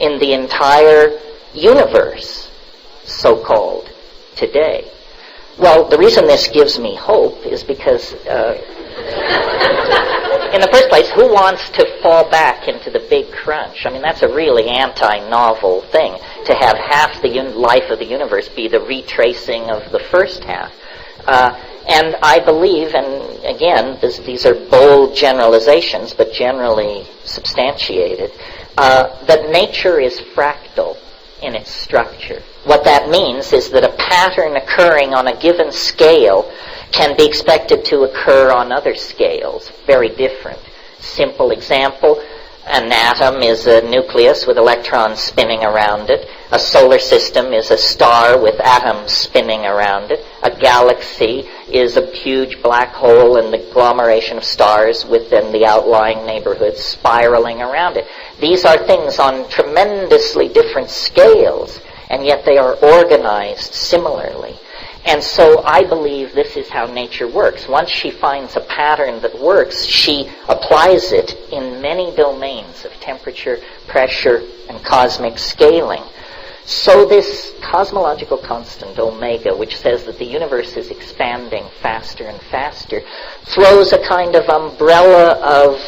in the entire universe, so-called, today. Well, the reason this gives me hope is because, in the first place, who wants to fall back into the big crunch? I mean, that's a really anti-novel thing, to have half the life of the universe be the retracing of the first half. And I believe, and again, these are bold generalizations, but generally substantiated, that nature is fractal in its structure. What that means is that a pattern occurring on a given scale can be expected to occur on other scales, very different. Simple example, an atom is a nucleus with electrons spinning around it. A solar system is a star with atoms spinning around it. A galaxy is a huge black hole and the agglomeration of stars within the outlying neighborhood spiraling around it. These are things on tremendously different scales, and yet they are organized similarly. And so I believe this is how nature works. Once she finds a pattern that works, she applies it in many domains of temperature, pressure, and cosmic scaling. So this cosmological constant, omega, which says that the universe is expanding faster and faster, throws a kind of umbrella of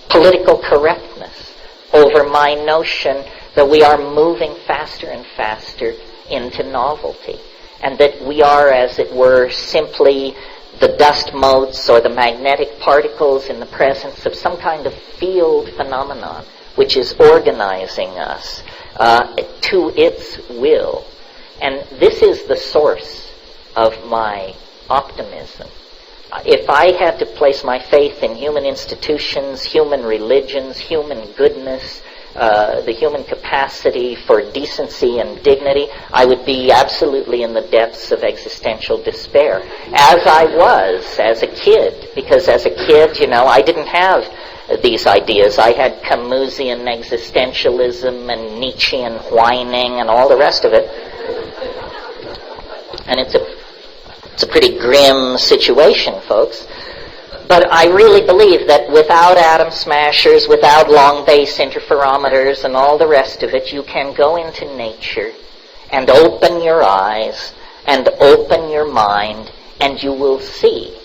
political correctness over my notion that we are moving faster and faster into novelty, and that we are, as it were, simply the dust motes or the magnetic particles in the presence of some kind of field phenomenon which is organizing us to its will. And this is the source of my optimism. If I had to place my faith in human institutions, human religions, human goodness, the human capacity for decency and dignity, I would be absolutely in the depths of existential despair, as I was as a kid. Because as a kid, I didn't have these ideas. I had Camusian existentialism and Nietzschean whining and all the rest of it. And it's a pretty grim situation, folks. But I really believe that without atom smashers, without long base interferometers and all the rest of it, you can go into nature and open your eyes and open your mind, and you will see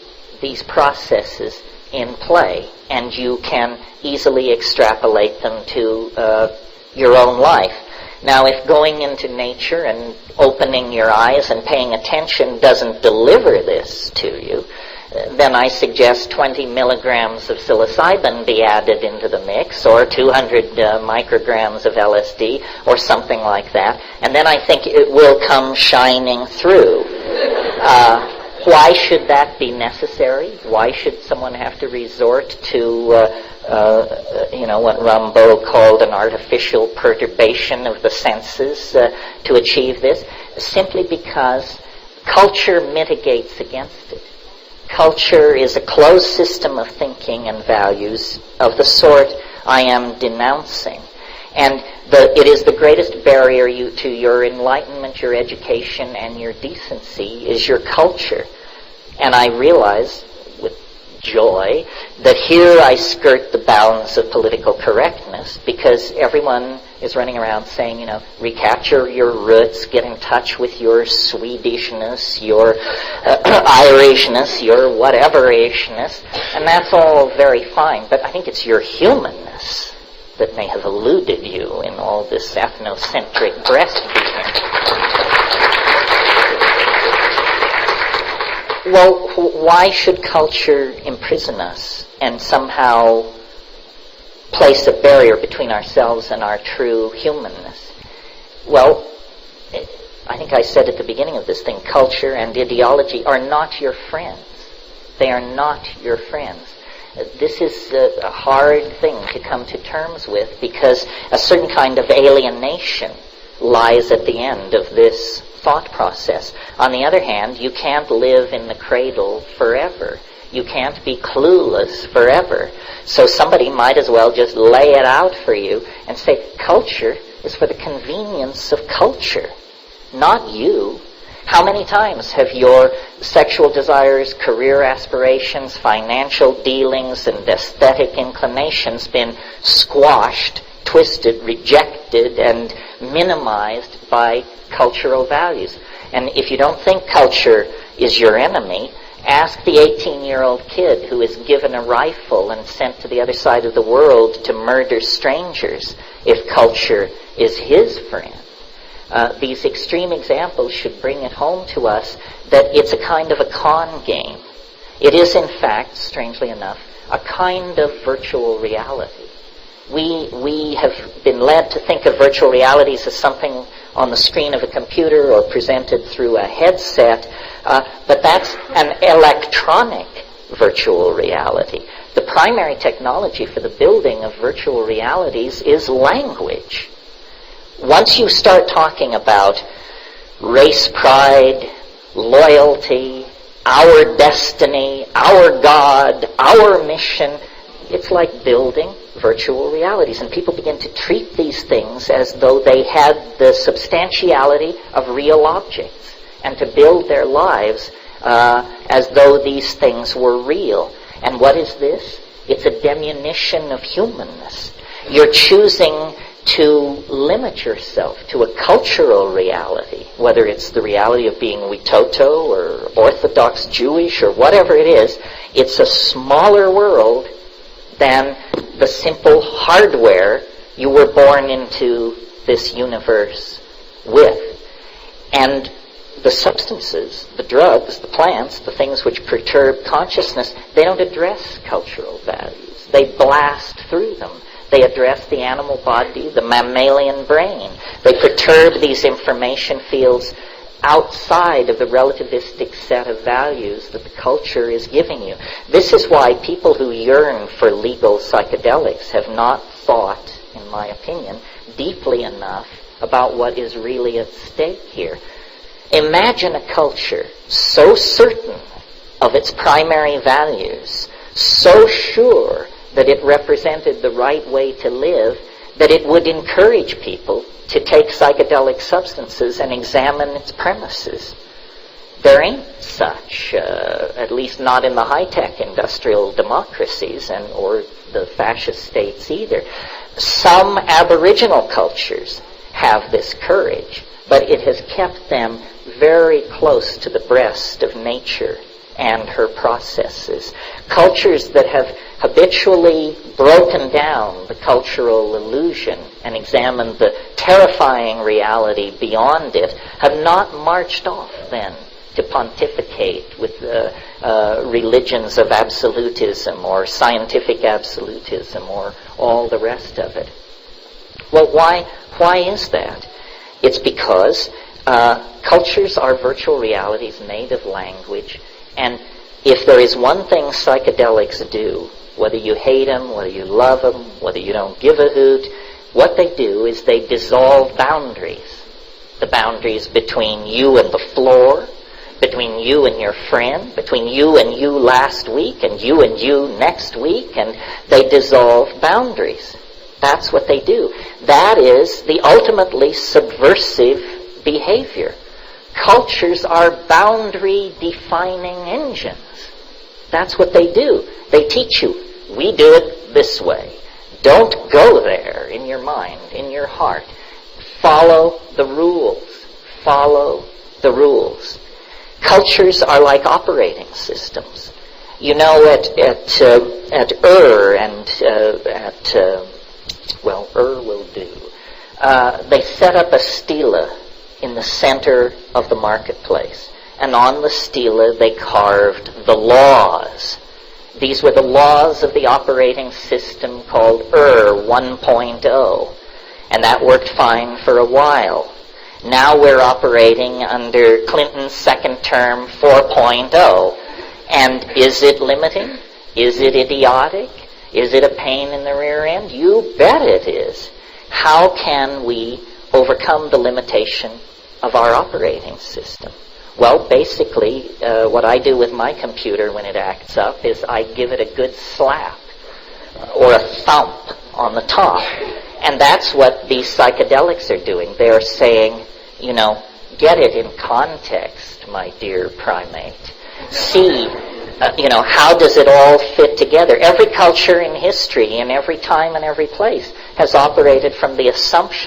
these processes in play, and you can easily extrapolate them to your own life. Now, if going into nature and opening your eyes and paying attention doesn't deliver this to you, then I suggest 20 milligrams of psilocybin be added into the mix, or 200 micrograms of LSD, or something like that, and then I think it will come shining through. Why should that be necessary? Why should someone have to resort to what Rimbaud called an artificial perturbation of the senses to achieve this? Simply because culture mitigates against it. Culture is a closed system of thinking and values of the sort I am denouncing. And it is the greatest barrier to your enlightenment, your education, and your decency is your culture. And I realize with joy that here I skirt the bounds of political correctness, because everyone is running around saying, recapture your roots, get in touch with your Swedishness, your Irishness, your whateverishness, and that's all very fine, but I think it's your humanness that may have eluded you in all this ethnocentric breastfeeding. Well, why should culture imprison us and somehow place a barrier between ourselves and our true humanness? Well, I think I said at the beginning of this thing, culture and ideology are not your friends. They are not your friends. This is a hard thing to come to terms with, because a certain kind of alienation lies at the end of this thought process. On the other hand, you can't live in the cradle forever. You can't be clueless forever. So somebody might as well just lay it out for you and say, culture is for the convenience of culture, not you. How many times have your sexual desires, career aspirations, financial dealings, and aesthetic inclinations been squashed twisted, rejected, and minimized by cultural values. And if you don't think culture is your enemy, ask the 18-year-old kid who is given a rifle and sent to the other side of the world to murder strangers if culture is his friend. These extreme examples should bring it home to us that it's a kind of a con game. It is, in fact, strangely enough, a kind of virtual reality. We have been led to think of virtual realities as something on the screen of a computer or presented through a headset, but that's an electronic virtual reality. The primary technology for the building of virtual realities is language. Once you start talking about race pride, loyalty, our destiny, our God, our mission, it's like building virtual realities. And people begin to treat these things as though they had the substantiality of real objects, and to build their lives as though these things were real. And what is this? It's a diminution of humanness. You're choosing to limit yourself to a cultural reality, whether it's the reality of being Witoto or Orthodox Jewish or whatever it is. It's a smaller world than the simple hardware you were born into this universe with. And the substances, the drugs, the plants, the things which perturb consciousness, they don't address cultural values. They blast through them. They address the animal body, the mammalian brain. They perturb these information fields outside of the relativistic set of values that the culture is giving you. This is why people who yearn for legal psychedelics have not thought, in my opinion, deeply enough about what is really at stake here. Imagine a culture so certain of its primary values, so sure that it represented the right way to live, that it would encourage people to take psychedelic substances and examine its premises. There ain't such, at least not in the high-tech industrial democracies or the fascist states either. Some Aboriginal cultures have this courage, but it has kept them very close to the breast of nature and her processes. Cultures that have habitually broken down the cultural illusion and examined the terrifying reality beyond it have not marched off then to pontificate with religions of absolutism or scientific absolutism or all the rest of it. Well, why is that? It's because cultures are virtual realities made of language, and if there is one thing psychedelics do, whether you hate them, whether you love them, whether you don't give a hoot, what they do is they dissolve boundaries. The boundaries between you and the floor, between you and your friend, between you and you last week, and you next week, and they dissolve boundaries. That's what they do. That is the ultimately subversive behavior. Cultures are boundary-defining engines. That's what they do. They teach you, we do it this way. Don't go there in your mind, in your heart. Follow the rules. Follow the rules. Cultures are like operating systems. You know, at Ur and Ur will do. They set up a stela in the center of the marketplace. And on the stela they carved the laws. These were the laws of the operating system called Ur 1.0. And that worked fine for a while. Now we're operating under Clinton's second term 4.0. And is it limiting? Is it idiotic? Is it a pain in the rear end? You bet it is. How can we overcome the limitation of our operating system? Well, basically, what I do with my computer when it acts up is I give it a good slap or a thump on the top. And that's what these psychedelics are doing. They're saying, get it in context, my dear primate. See, how does it all fit together? Every culture in history, in every time and every place, has operated from the assumption